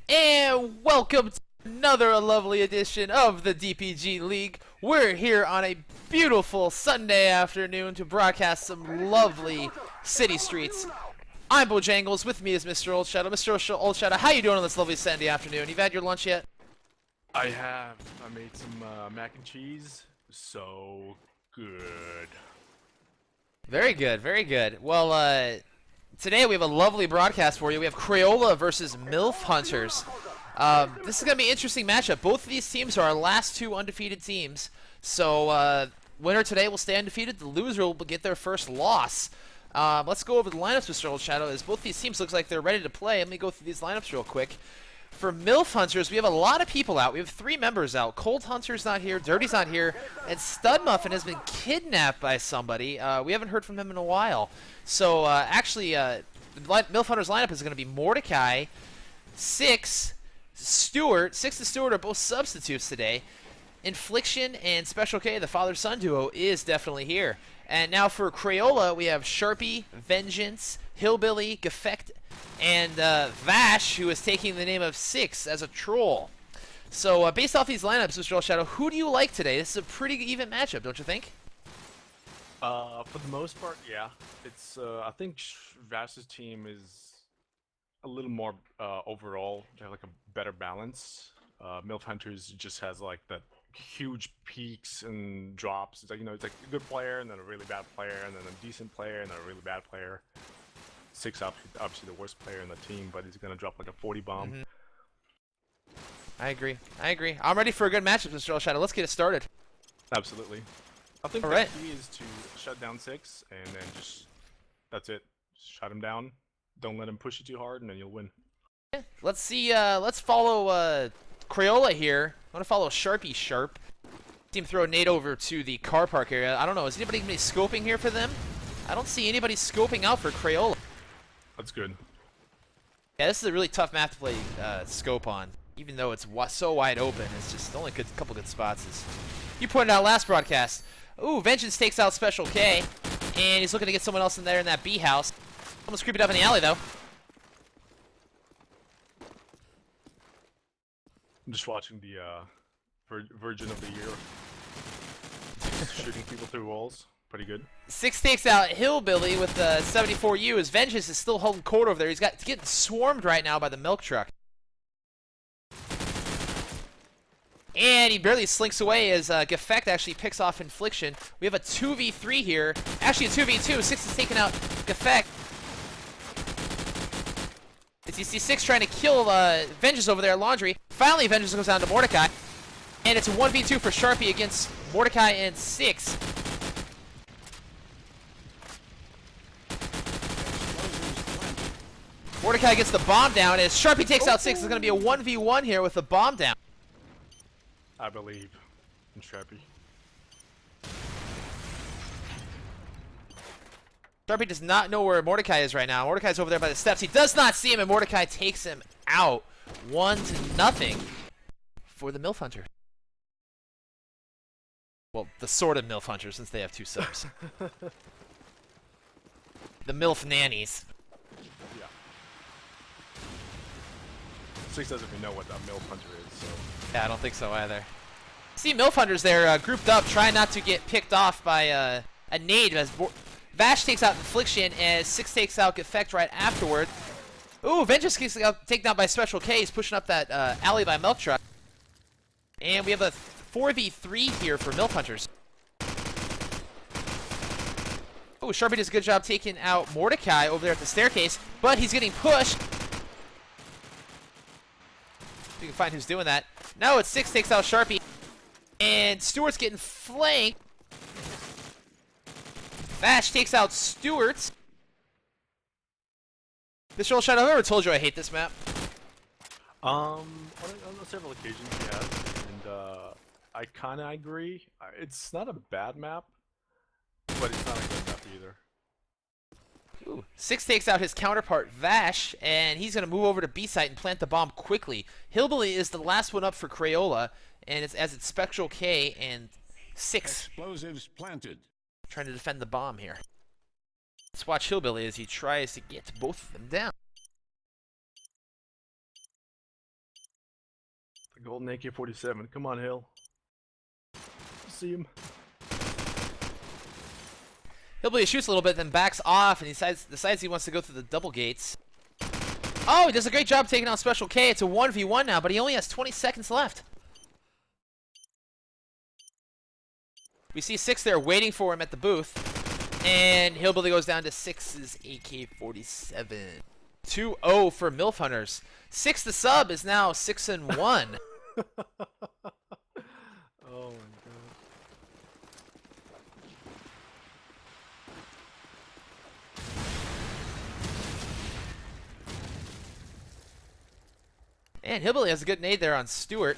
And welcome to another lovely edition of the DPG League. We're here on a beautiful Sunday afternoon to broadcast some lovely city streets. I'm Bojangles, with me is Mr. Oldshadow. Mr. Oldshadow, how you doing on this lovely Sunday afternoon? You've had your lunch yet? I have. I made some mac and cheese. So good. Very good, very good. Well, today we have a lovely broadcast for you. We have CRAYOLA versus MILF Hunterz. This is going to be an interesting matchup. Both of these teams are our last two undefeated teams. So, winner today will stay undefeated. The loser will get their first loss. Let's go over the lineups, Mr. Oldshadow, as both these teams looks like they're ready to play. Let me go through these lineups real quick. For MILF Hunterz, we have a lot of people out. We have 3 members out. Cold Hunter's not here, Dirty's not here, and Stud Muffin has been kidnapped by somebody. We haven't heard from him in a while. So, actually, the MILF Hunterz lineup is going to be Mordecai, Six, Stewart. Six and Stewart are both substitutes today. Infliction and Special K, the father-son duo, is definitely here. And now for CRAYOLA, we have Sharpie, Vengeance, Hillbilly, Gefect, and Vash, who is taking the name of Six as a troll. So, based off these lineups, Mr. Oldshadow, who do you like today? This is a pretty even matchup, don't you think? For the most part, yeah. It's I think Vash's team is a little more overall. They have like a better balance. MILF Hunterz just has like the huge peaks and drops. It's like, you know, it's like a good player and then a really bad player and then a decent player and then a really bad player. Six obviously the worst player in the team, but he's gonna drop like a 40 bomb. I agree. I agree. I'm ready for a good matchup, Mr. Oldshadow. Let's get it started. Absolutely. I think Alright. the key is to shut down Six and then just that's it. Shut him down. Don't let him push you too hard, and then you'll win. Yeah. Let's see. Let's follow CRAYOLA here. I want to follow Sharpie Sharp. See him throw a nade over to the car park area. I don't know. Is anybody gonna be scoping here for them? I don't see anybody scoping out for CRAYOLA. That's good. Yeah, this is a really tough map to play scope on. Even though it's so wide open, it's just only a couple good spots. As you pointed out last broadcast. Ooh, Vengeance takes out Special K, and he's looking to get someone else in there in that B house. Almost creeping up in the alley though. I'm just watching the Virgin of the Year. Just shooting people through walls. Pretty good. Six takes out Hillbilly with the 74U. As Vengeance is still holding court over there. He's getting swarmed right now by the milk truck. And he barely slinks away as Gefect actually picks off Infliction. We have a 2v3 here. Actually a 2v2. Six is taking out Gefect. As you see Six trying to kill Vengeance over there at Laundry. Finally, Vengeance goes down to Mordecai. And it's a 1v2 for Sharpie against Mordecai and Six. Mordecai gets the bomb down as Sharpie takes out Six. It's going to be a 1v1 here with the bomb down. I believe in Sharpie. Sharpie does not know where Mordecai is right now. Mordecai's over there by the steps. He does not see him, and Mordecai takes him out. 1-0 for the MILF Hunter. Well, the sort of MILF Hunter, since they have 2 subs. The MILF Nannies. Yeah. Six doesn't even know what that MILF Hunter is, so. Yeah, I don't think so either. See MILF Hunters there grouped up, trying not to get picked off by a nade as Vash takes out Infliction as Six takes out Gefect right afterward. Ooh, Vengeance gets taken out by Special K. He's pushing up that alley by Milk Truck. And we have a 4v3 here for MILF Hunterz. Oh, Sharpie does a good job taking out Mordecai over there at the staircase, but he's getting pushed. You can find who's doing that. Now it's Six takes out Sharpie. And Stewart's getting flanked. Vash takes out Stewart. Mr. Oldshadow, have I ever told you I hate this map? On several occasions, yeah. And I kind of agree. It's not a bad map, but it's not a good map either. Ooh. Six takes out his counterpart, Vash, and he's going to move over to B site and plant the bomb quickly. Hillbilly is the last one up for CRAYOLA, and it's Special K and Six. Explosives planted. Trying to defend the bomb here. Let's watch Hillbilly as he tries to get both of them down. Golden AK-47. Come on, Hill. See him. Hillbilly shoots a little bit, then backs off, and he decides he wants to go through the double gates. Oh, he does a great job taking out Special K. It's a 1v1 now, but he only has 20 seconds left. We see 6 there waiting for him at the booth. And Hillbilly goes down to 6's AK-47. 2-0 for MILF Hunterz. 6 the sub is now 6-1. Oh my god. And Hillbilly has a good nade there on Stewart.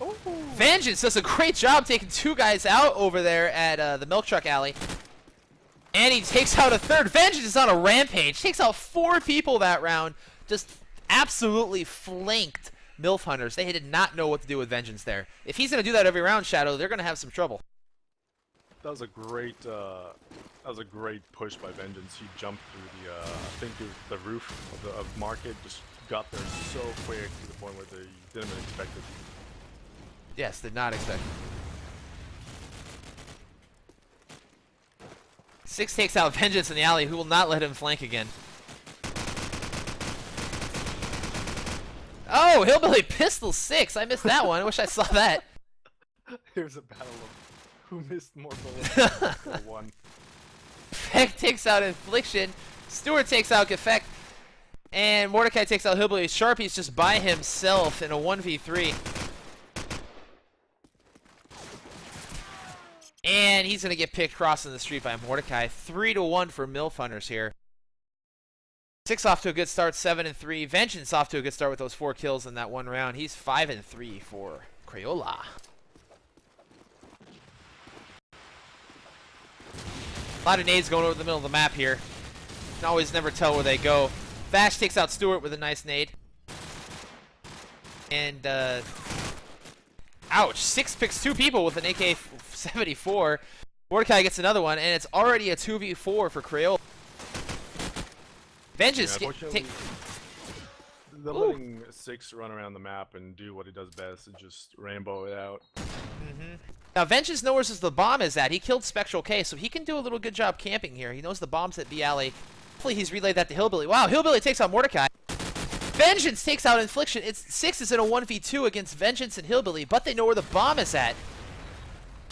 Oh. Vengeance does a great job taking 2 guys out over there at the milk truck alley. And he takes out a 3rd. Vengeance is on a rampage. Takes out 4 people that round. Just absolutely flanked MILF Hunterz. They did not know what to do with Vengeance there. If he's going to do that every round, Shadow, they're going to have some trouble. That was a great push by Vengeance. He jumped through the, I think it was the roof of Market. Just got there so quick to the point where they didn't even expect it. Yes, did not expect. 6 takes out Vengeance in the alley, who will not let him flank again. Oh, Hillbilly pistol 6. I missed that one. I wish I saw that. Here's a battle of who missed more bullets for one. Feck takes out Infliction. Stewart takes out Gefect. And Mordecai takes out Hillbilly. Sharpie's just by himself in a 1v3. And he's going to get picked crossing the street by Mordecai. 3-1 for MILF Hunterz here. 6 off to a good start, 7-3. Vengeance off to a good start with those 4 kills in that one round. He's 5-3 for CRAYOLA. A lot of nades going over the middle of the map here. You can always never tell where they go. Vash takes out Stewart with a nice nade. And, ouch. 6 picks 2 people with an AK-74. Mordecai gets another one, and it's already a 2v4 for CRAYOLA. Vengeance they're letting 6 run around the map and do what he does best and just rainbow it out. Now, Vengeance knows where the bomb is at. He killed Spectral K, so he can do a little good job camping here. He knows the bomb's at B alley. Hopefully he's relayed that to Hillbilly. Wow, Hillbilly takes out Mordecai. Vengeance takes out Infliction. It's 6 is in a 1v2 against Vengeance and Hillbilly, but they know where the bomb is at.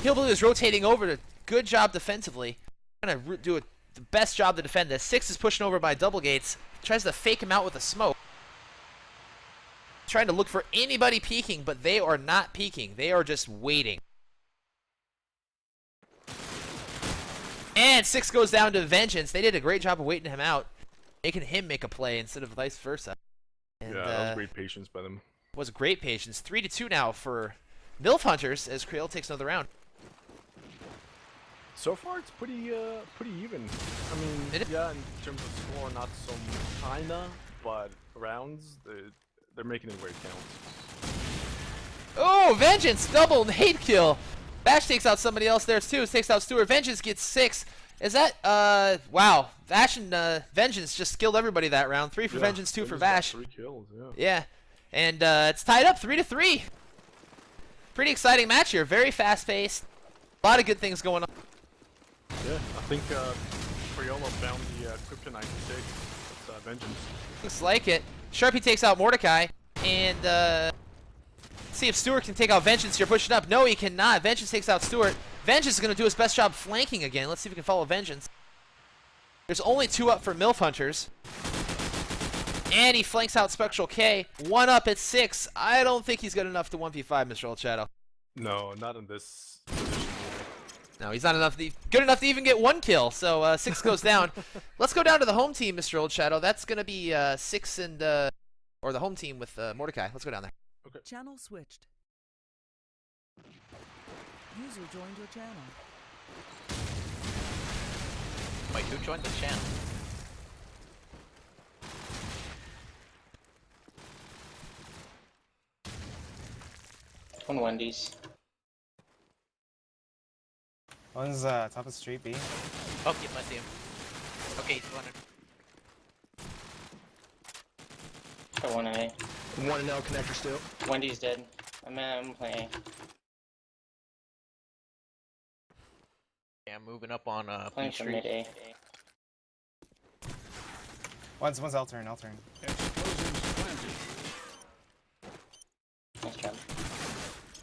Hillbilly is rotating over to good job defensively. Gonna do the best job to defend this. 6 is pushing over by double gates. Tries to fake him out with a smoke. Trying to look for anybody peeking, but they are not peeking. They are just waiting. And 6 goes down to Vengeance. They did a great job of waiting him out, making him make a play instead of vice versa. And, yeah, that was great patience by them. Was great patience. 3-2 now for MILF Hunterz as CRAYOLA takes another round. So far, it's pretty even. I mean, yeah, in terms of score, not so kinda, but rounds, they're making it where it counts. Oh, Vengeance double nade kill. Bash takes out somebody else there too. Takes out Stewart. Vengeance gets 6. Is that wow? Vash and Vengeance just killed everybody that round. 3 for Vengeance, 2 for Vash. 3 kills, yeah. Yeah, and it's tied up 3-3. Pretty exciting match here. Very fast paced. A lot of good things going on. Yeah, I think CRAYOLA found the kryptonite mistake. It's Vengeance. Looks like it. Sharpie takes out Mordecai, and see if Stewart can take out Vengeance here. Pushing up. No, he cannot. Vengeance takes out Stewart. Vengeance is going to do his best job flanking again. Let's see if we can follow Vengeance. There's only 2 up for MILF Hunterz. And he flanks out Spectral K. 1 up at 6. I don't think he's good enough to 1v5 Mr. Oldshadow. No, not in this position. No, he's not good enough to even get 1 kill. So 6 goes down. Let's go down to the home team, Mr. Oldshadow. That's going to be 6 and or the home team with Mordecai. Let's go down there. Okay. Channel switched. User joined your channel. Wait, who joined the channel? On Wendy's. One's top of street B. Oh, yep, I see him. Okay, 200. Got one A. One and L connector still. Wendy's dead. I'm playing Yeah, I'm moving up on A. B Playing from mid Street. A. One's L turn, L turn. Nice job.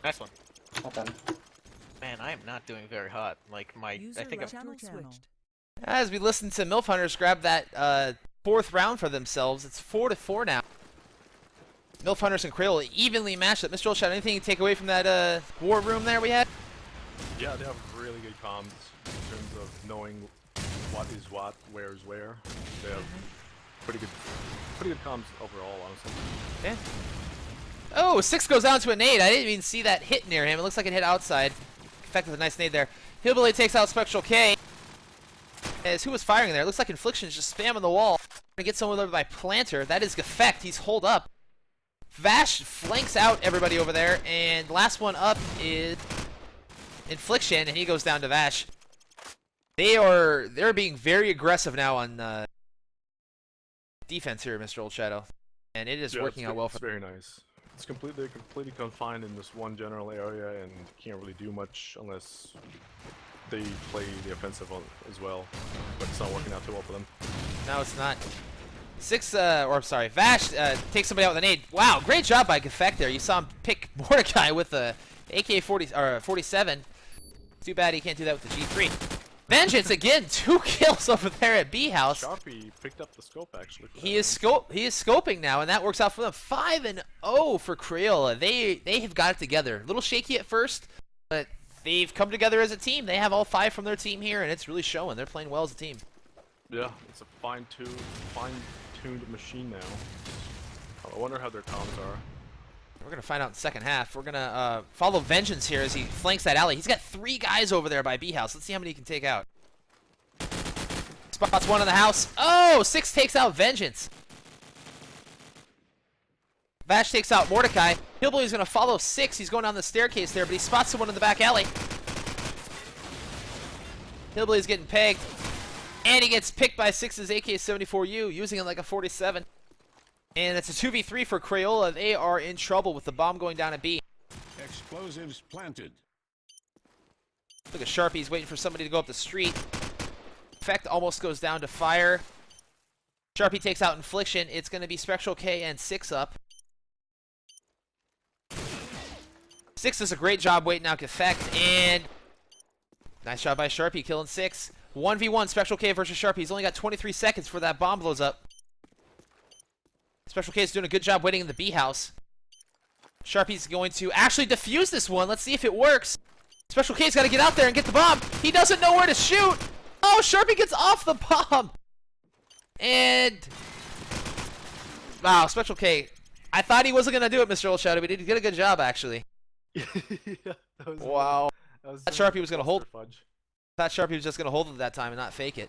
Nice one. Well done. Man, I am not doing very hot. Like my, User I think I'm. channel switched. As we listen to MILF Hunterz grab that fourth round for themselves, it's 4-4 now. MILF Hunterz and CRAYOLA evenly matched up. Mr. Oldshadow, anything you take away from that war room there we had? Yeah, they have really good comms in terms of knowing what is what, where is where. They have pretty good comms overall, honestly. Yeah. Oh, 6 goes down to a nade. I didn't even see that hit near him. It looks like it hit outside. Effect with a nice nade there. Hillbilly takes out Spectral K. As who was firing there? It looks like Infliction's just spamming the wall. Gonna get someone over by Planter. That is Effect. He's holed up. Vash flanks out everybody over there, and last one up is Infliction, and he goes down to Vash. They're being very aggressive now on defense here, Mr. Oldshadow, and it is working out well for them. It's very nice. It's completely confined in this one general area, and can't really do much unless they play the offensive as well. But it's not working out too well for them. No, it's not. Vash takes somebody out with a nade. Wow, great job by Effect there. You saw him pick Mordecai with the AK-47. Too bad he can't do that with the G3. Vengeance again, 2 kills over there at B House. Sharpie picked up the scope actually. He is scoping now, and that works out for them. 5-0 for CRAYOLA. They have got it together. A little shaky at first, but they've come together as a team. They have all 5 from their team here, and it's really showing. They're playing well as a team. Yeah, it's a fine-tuned machine now. I wonder how their comms are. We're going to find out in the second half. We're going to follow Vengeance here as he flanks that alley. He's got 3 guys over there by B House. Let's see how many he can take out. Spots one in the house. Oh, 6 takes out Vengeance. Vash takes out Mordecai. Hillbilly's going to follow 6. He's going down the staircase there, but he spots someone in the back alley. Hillbilly's getting pegged. And he gets picked by 6's AK-74U, using it like a 47. And it's a 2v3 for CRAYOLA. They are in trouble with the bomb going down at B. Explosives planted. Look at Sharpie. He's waiting for somebody to go up the street. Effect almost goes down to fire. Sharpie takes out Infliction. It's going to be Spectral K and 6 up. 6 does a great job waiting out Effect. And nice job by Sharpie killing 6. 1v1 Spectral K versus Sharpie. He's only got 23 seconds before that bomb blows up. Spectral K is doing a good job waiting in the B house. Sharpie's going to actually defuse this one. Let's see if it works. Spectral K's got to get out there and get the bomb. He doesn't know where to shoot. Oh, Sharpie gets off the bomb. And wow, Spectral K. I thought he wasn't going to do it, Mr. Oldshadow, but he did a good job, actually. Yeah, that was Wow. That Sharpie was going to hold. fudge. Thought Sharpie was just going to hold it that time and not fake it.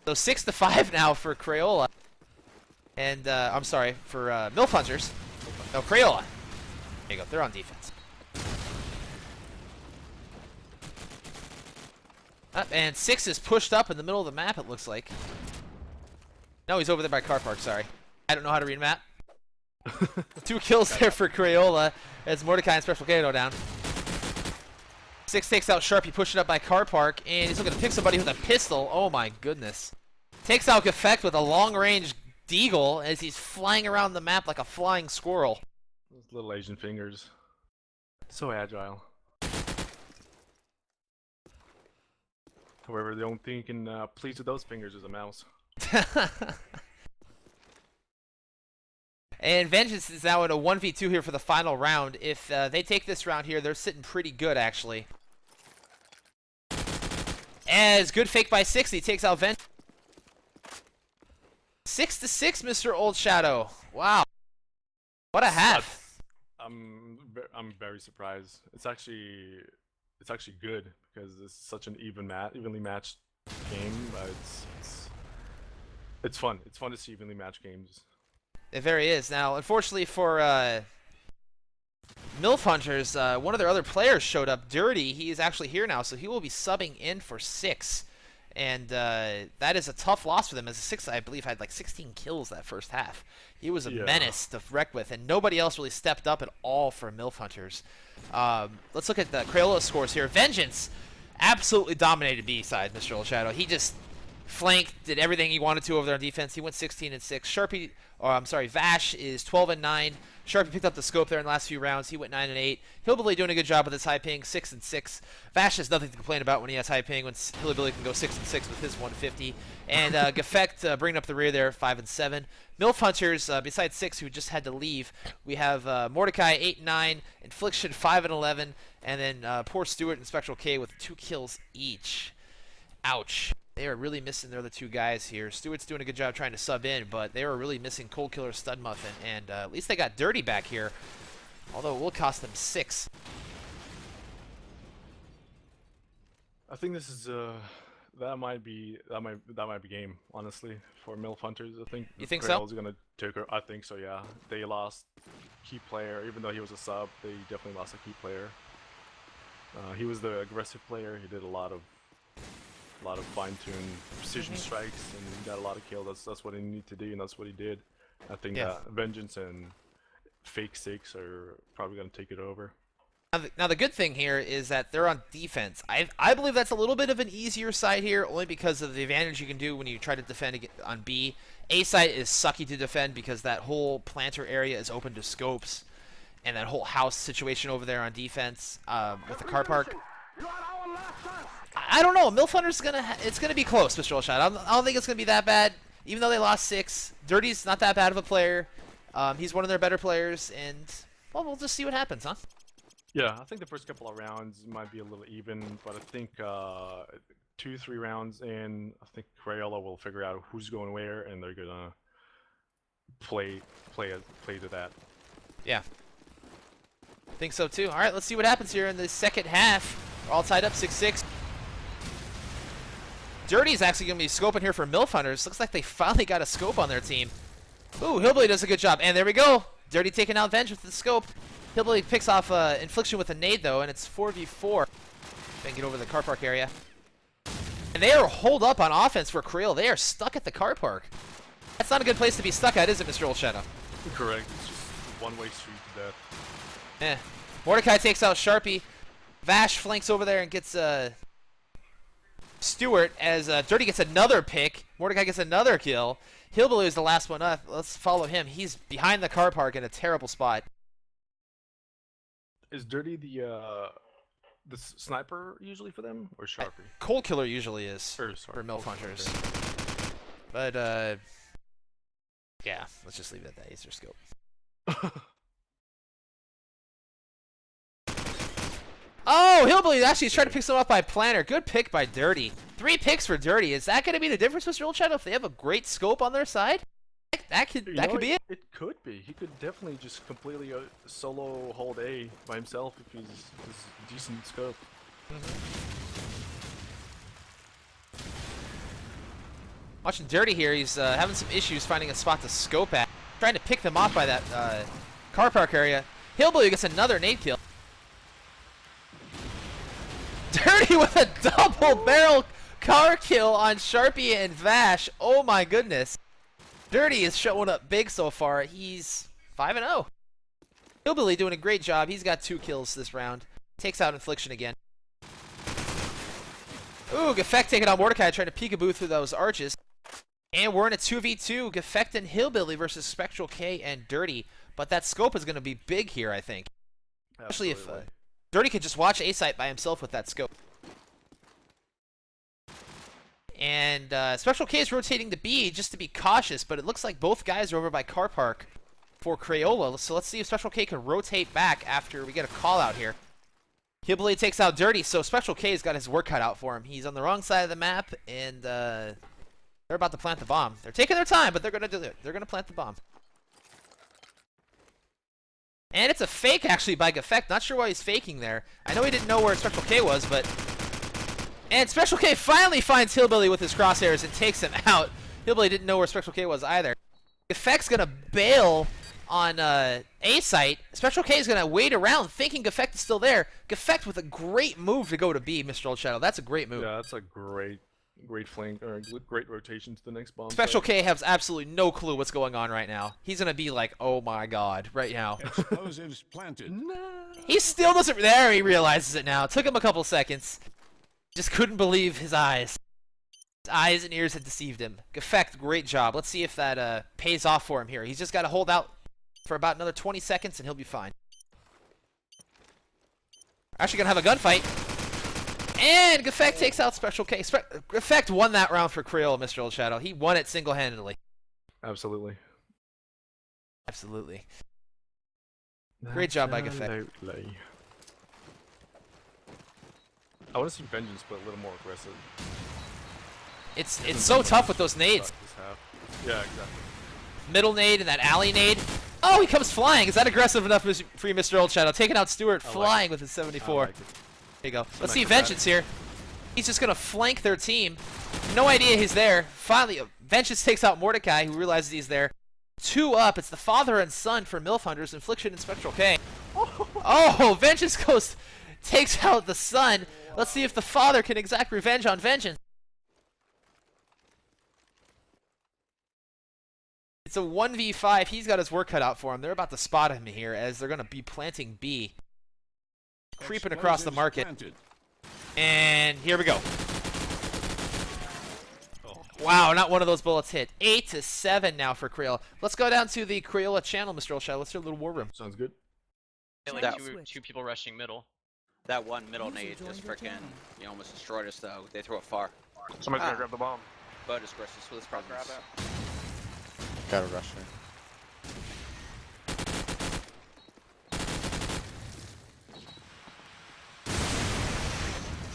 So 6-5 now for CRAYOLA. And, I'm sorry, for MILF Hunterz. No, CRAYOLA. There you go. They're on defense. And 6 is pushed up in the middle of the map, it looks like. No, he's over there by car park, sorry. I don't know how to read map. 2 kills there for CRAYOLA as Mordecai and Spectral K go down. 6 takes out Sharpie, pushing up by car park, and he's looking to pick somebody with a pistol. Oh my goodness. Takes out Effect with a long-range deagle as he's flying around the map like a flying squirrel. Those little Asian fingers. So agile. However, the only thing you can please with those fingers is a mouse. And Vengeance is now in a 1v2 here for the final round. If they take this round here, they're sitting pretty good, actually. As good fake by 6, he takes out Vengeance. 6-6, Mr. Oldshadow. Wow. What a half. I'm very surprised. It's actually good because it's such an evenly matched game. It's fun. It's fun to see evenly matched games. It very is. Now, unfortunately for MILF Hunterz, one of their other players showed up, Dirty. He is actually here now, so he will be subbing in for 6. And that is a tough loss for them, as a 6, I believe, had like 16 kills that first half. He was a menace to wreck with, and nobody else really stepped up at all for MILF Hunterz. Let's look at the CRAYOLA scores here. Vengeance absolutely dominated B side, Mr. Oldshadow. He just flanked, did everything he wanted to over there on defense. He went 16-6. Vash is 12-9. Sharpie picked up the scope there in the last few rounds. He went 9-8. Hillbilly doing a good job with his high ping, 6-6. Vash has nothing to complain about when he has high ping, when Hillbilly can go 6-6 with his 150. And Geffect bringing up the rear there, 5-7. MILF Hunterz, besides 6, who just had to leave, we have Mordecai, 8-9, Infliction, 5-11, and then poor Stewart and Spectral K with 2 kills each. Ouch. They are really missing their other 2 guys here. Stewart's doing a good job trying to sub in, but they were really missing Cold Killer, Stud Muffin, and at least they got Dirty back here, although it will cost them 6. I think this is that might be game, honestly, for MILF Hunterz. I think You think so? CRAYOLA's gonna take her. I think so, yeah. They lost key player, even though he was a sub. They definitely lost a key player. He was the aggressive player. He did a lot of fine-tuned precision strikes, and he got a lot of kills. That's what he needed to do, and that's what he did. I think Vengeance and Fake 6 are probably going to take it over. Now the good thing here is that they're on defense. I believe that's a little bit of an easier side here, only because of the advantage you can do when you try to defend on B. A side is sucky to defend because that whole planter area is open to scopes, and that whole house situation over there on defense with the car park. I don't know. MILF Hunterz it's gonna be close, Mr. Oldshadow. I don't think it's gonna be that bad, even though they lost 6. Dirty's not that bad of a player. He's one of their better players, and well, we'll just see what happens, huh? Yeah, I think the first couple of rounds might be a little even, but I think 2-3 rounds in, I think CRAYOLA will figure out who's going where, and they're gonna play to that. Yeah, I think so too. All right, let's see what happens here in the second half. We're all tied up 6-6. Dirty's actually going to be scoping here for MILF Hunterz. Looks like they finally got a scope on their team. Ooh, Hillbilly does a good job. And there we go. Dirty taking out Venge with the scope. Hillbilly picks off Infliction with a nade, though, and it's 4v4. Then get over the car park area. And they are holed up on offense for CRAYOLA. They are stuck at the car park. That's not a good place to be stuck at, is it, Mr. Oldshadow? Correct. It's just one-way street to death. Mordecai takes out Sharpie. Vash flanks over there and gets Stewart as Dirty gets another pick. Mordecai gets another kill. Hillbilly is the last one up. Let's follow him. He's behind the car park in a terrible spot. Is Dirty the sniper usually for them, or Sharpie? Cold Killer usually is Or, sorry, for MILF Cold Killer. Hunterz. But yeah, let's just leave it at that. He's their scope. Oh, Hillbilly actually is trying to pick someone up by Planner. Good pick by Dirty. 3 picks for Dirty. Is that going to be the difference, Mr. Oldshadow, if they have a great scope on their side? That could be it. It could be. He could definitely just completely solo hold A by himself if he's decent scope. Watching Dirty here, he's having some issues finding a spot to scope at. Trying to pick them off by that car park area. Hillbilly gets another nade kill. Dirty with a double barrel car kill on Sharpie and Vash. Oh my goodness. Dirty is showing up big so far. He's 5-0. Hillbilly doing a great job. He's got 2 kills this round. Takes out Infliction again. Ooh, Geffect taking on Mordecai, trying to peekaboo through those arches. And we're in a 2v2. Geffect and Hillbilly versus Spectral K and Dirty. But that scope is going to be big here, I think. Especially if Dirty could just watch A-Site by himself with that scope. And Spectral K is rotating to B just to be cautious, but it looks like both guys are over by car park for CRAYOLA. So let's see if Spectral K can rotate back after we get a call out here. Hillbilly takes out Dirty, so Spectral K's got his work cut out for him. He's on the wrong side of the map, and they're about to plant the bomb. They're taking their time, but they're gonna do it. They're gonna plant the bomb. And it's a fake, actually, by Geffect. Not sure why he's faking there. I know he didn't know where Spectral K was, but... And Spectral K finally finds Hillbilly with his crosshairs and takes him out. Hillbilly didn't know where Spectral K was either. Geffect's gonna bail on A-Site. Spectral K is gonna wait around thinking Geffect is still there. Geffect with a great move to go to B, Mr. Oldshadow. That's a great move. Yeah, that's a great Great flank or great rotation to the next bomb. Special site. K has absolutely no clue what's going on right now. He's gonna be like, oh my god, right now. Explosives planted. He still doesn't. There, he realizes it now. It took him a couple seconds. Just couldn't believe his eyes. His eyes and ears had deceived him. Effect, great job. Let's see if that pays off for him here. He's just got to hold out for about another 20 seconds and he'll be fine. Actually gonna have a gunfight. And Effect takes out Special K. Effect won that round for Crayola, Mr. Oldshadow. He won it single-handedly. Absolutely. Absolutely. Great job by Effect. Absolutely. I want to see Vengeance, but a little more aggressive. It's so tough with those nades. This half. Yeah, exactly. Middle nade and that alley nade. Oh, he comes flying. Is that aggressive enough for you, Mr. Oldshadow? Taking out Stewart, flying with his 74. I like it. There you go. Let's Some see acrobatic. Vengeance here. He's just going to flank their team. No idea he's there. Finally, Vengeance takes out Mordecai, who realizes he's there. 2 up. It's the father and son for MILF Hunterz, Infliction and Spectral K. Oh, Vengeance takes out the son. Let's see if the father can exact revenge on Vengeance. It's a 1v5. He's got his work cut out for him. They're about to spot him here as they're going to be planting B. Creeping across the Explosives market. planted. And here we go. Wow, not one of those bullets hit. 8-7 now for Crayola. Let's go down to the Crayola channel, Mr. Oldshadow. Let's do a little war room. Sounds good. Like That- two people rushing middle. That one middle User nade joined just your frickin' channel. almost destroyed us though. They threw it far. Somebody's Ah. gonna grab the bomb. But it's gracious with his presence. Gotta rush her.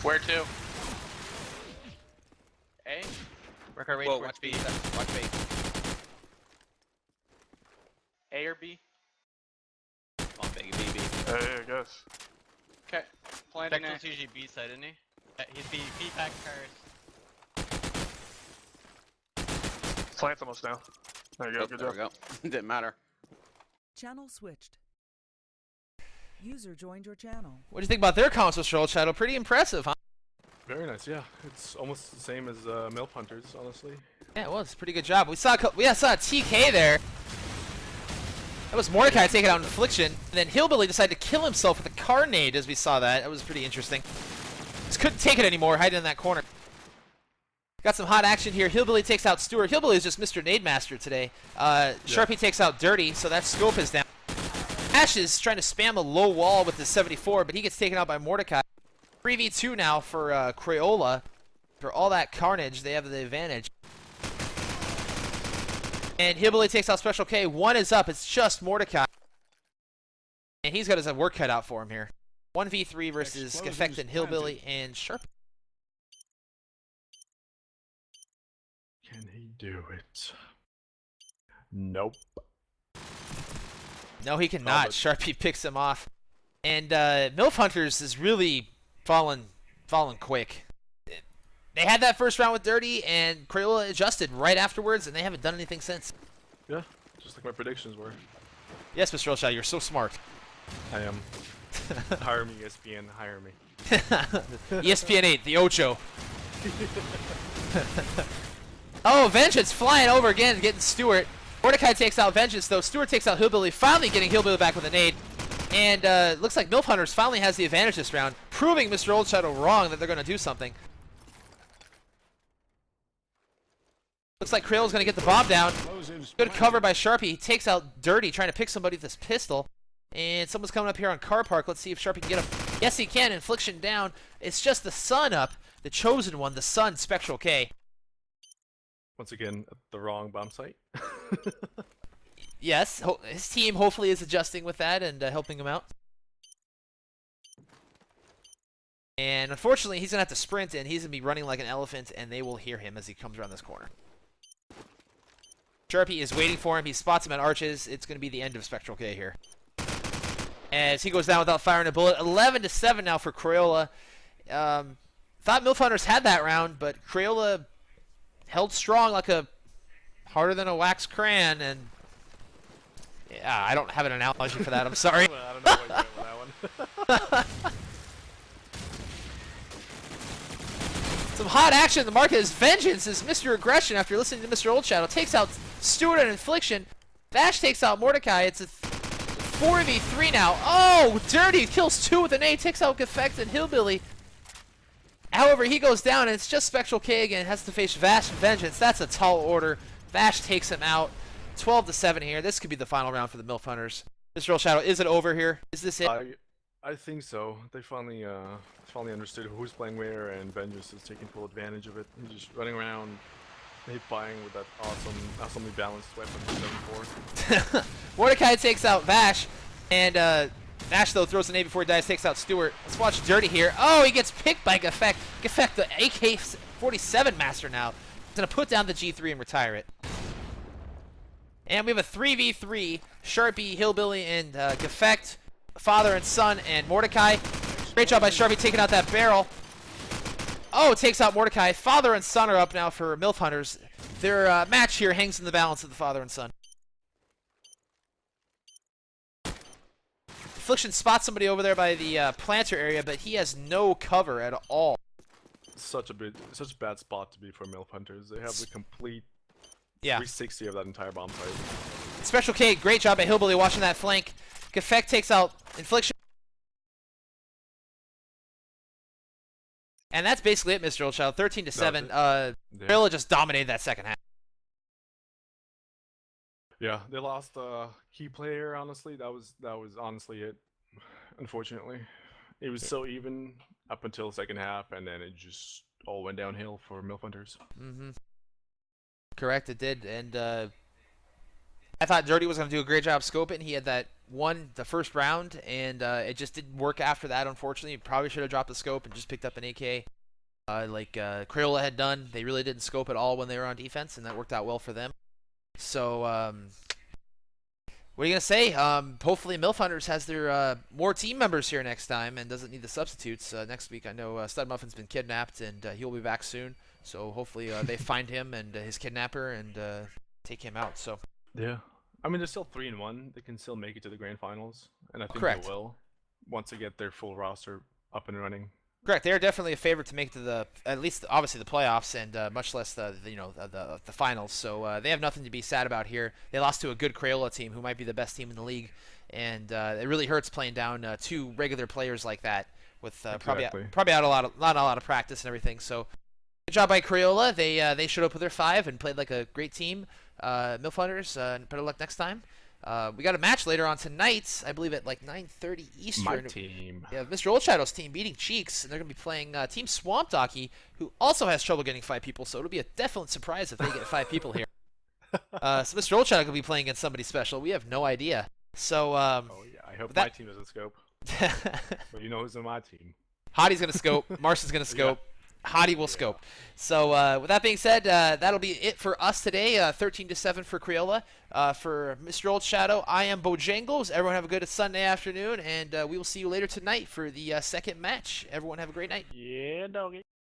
Where to? A? Work our way Whoa, towards watch B. B. Watch B. A or B? Come on, baby, BB. Hey, I guess. Okay. Planting Vector's usually B side, isn't he? He's B pack cars. Plant's almost down. There you go. Oh, Good there job. we go. Didn't matter. Channel switched. User joined your channel. What do you think about their comms, Mr. Oldshadow? Pretty impressive, huh? Very nice. Yeah, it's almost the same as MILF Hunterz, honestly. Yeah, it was. Pretty good job. We saw a TK there. That was Mordecai taking out Infliction. And then Hillbilly decided to kill himself with a carnade as we saw that. That was pretty interesting. Just couldn't take it anymore, hiding in that corner. Got some hot action here. Hillbilly takes out Stewart. Hillbilly is just Mr. Nade Master today. Sharpie takes out Dirty, so that scope is down. Ash is trying to spam a low wall with the 74, but he gets taken out by Mordecai. 3v2 now for Crayola. For all that carnage, they have the advantage. And Hillbilly takes out Special K. 1 is up. It's just Mordecai. And he's got his work cut out for him here. 1v3 versus Explosives Effect and Hillbilly planted. and Sharp. Can he do it? Nope. No, he cannot. but- Sharpie picks him off. And MILF Hunterz is really fallen quick. They had that first round with Dirty, and Crayola adjusted right afterwards, and they haven't done anything since. Yeah, just like my predictions were. Yes, Mr. Oldshadow, you're so smart. I am. Hire me, ESPN. Hire me. ESPN 8, the Ocho. Oh, Vengeance flying over again, getting Stewart. Mordecai takes out Vengeance, though. Stewart takes out Hillbilly, finally getting Hillbilly back with a nade. And looks like MILF Hunterz finally has the advantage this round, proving Mr. Oldshadow wrong that they're going to do something. Looks like Crayola's going to get the bomb down. Explosives Good planted. cover by Sharpie. He takes out Dirty, trying to pick somebody with this pistol. And someone's coming up here on Car Park. Let's see if Sharpie can get him. Yes, he can. Infliction down. It's just the Sun up. The chosen one, the Sun, Spectral K. Once again, at the wrong bomb site. Yes, his team hopefully is adjusting with that and helping him out. And unfortunately, he's going to have to sprint, and he's going to be running like an elephant, and they will hear him as he comes around this corner. Sharpie is waiting for him. He spots him at arches. It's going to be the end of Spectral K here. As he goes down without firing a bullet. 11-7 now for Crayola. Thought MILF Hunterz had that round, but Crayola held strong like a harder than a wax crayon, and yeah, I don't have an analogy for that. I'm sorry. Well, I don't know what you went with that one. Some hot action in the market as Vengeance is Mr. Aggression after listening to Mr. Oldshadow. Takes out Stewart and Infliction. Vash takes out Mordecai. It's a 4v3 now. Oh, Dirty kills 2 with an A. Takes out Effect and Hillbilly. However, he goes down, and it's just Spectral K again. Has to face Vash and Vengeance. That's a tall order. Vash takes him out. 12-7 here. This could be the final round for the MILF Hunters. Mr. Oldshadow, is it over here? Is this it? I think so. They finally understood who's playing where, and Vengeance is taking full advantage of it. He's just running around, hip-firing with that awesomely balanced weapon for 7-4. Mordecai takes out Vash, and Vash, though, throws an A before he dies, takes out Stewart. Let's watch Dirty here. Oh, he gets picked by Geffect. Geffect, the AK-47 master now. He's going to put down the G3 and retire it. And we have a 3v3, Sharpie, Hillbilly, and Geffect, father and son, and Mordecai. Great job by Sharpie taking out that barrel. Oh, takes out Mordecai. Father and son are up now for MILF Hunters. Their match here hangs in the balance of the father and son. Affliction spots somebody over there by the planter area, but he has no cover at all. Such a bad spot to be for MILF Hunters. They have the complete 360 of that entire bomb site. Special K, great job by Hillbilly watching that flank. Geffect takes out Infliction. And that's basically it, Mr. Oldshadow. 13-7. CRAYOLA just dominated that second half. Yeah, they lost a key player. Honestly, that was honestly it. Unfortunately, it was so even up until the second half, and then it just all went downhill for MILF Hunters. Correct, it did, and I thought Dirty was going to do a great job scoping. He had that won the first round, and it just didn't work after that, unfortunately. He probably should have dropped the scope and just picked up an AK like CRAYOLA had done. They really didn't scope at all when they were on defense, and that worked out well for them. So, what are you going to say? Hopefully MILF Hunters has their more team members here next time and doesn't need the substitutes next week. I know Stud Muffin's been kidnapped, and he'll be back soon. So hopefully they find him and his kidnapper and take him out. So yeah, I mean they're still 3-1. They can still make it to the grand finals, and I think Correct. they will once they get their full roster up and running. Correct. They are definitely a favorite to make it to the at least obviously the playoffs and much less the finals. So they have nothing to be sad about here. They lost to a good CRAYOLA team who might be the best team in the league, and it really hurts playing down 2 regular players like that with probably out not a lot of practice and everything. So. Good job by CRAYOLA. They showed up with their 5 and played like a great team. MILF Hunters, better luck next time. We got a match later on tonight, I believe at like 9:30 Eastern. My team. Yeah, Mr. Oldshadow's team beating Cheeks, and they're going to be playing Team Swamp Donkey, who also has trouble getting 5 people, so it'll be a definite surprise if they get 5 people here. So Mr. Oldshadow could be playing against somebody special. We have no idea. So, oh yeah, I hope my team doesn't scope. But you know who's on my team. Hottie's going to scope. Marcia's going to scope. Hottie will scope. So with that being said, that'll be it for us today. 13-7 for CRAYOLA. For Mr. Oldshadow, I am Bojangles. Everyone have a good Sunday afternoon, and we will see you later tonight for the second match. Everyone have a great night. Yeah, doggy.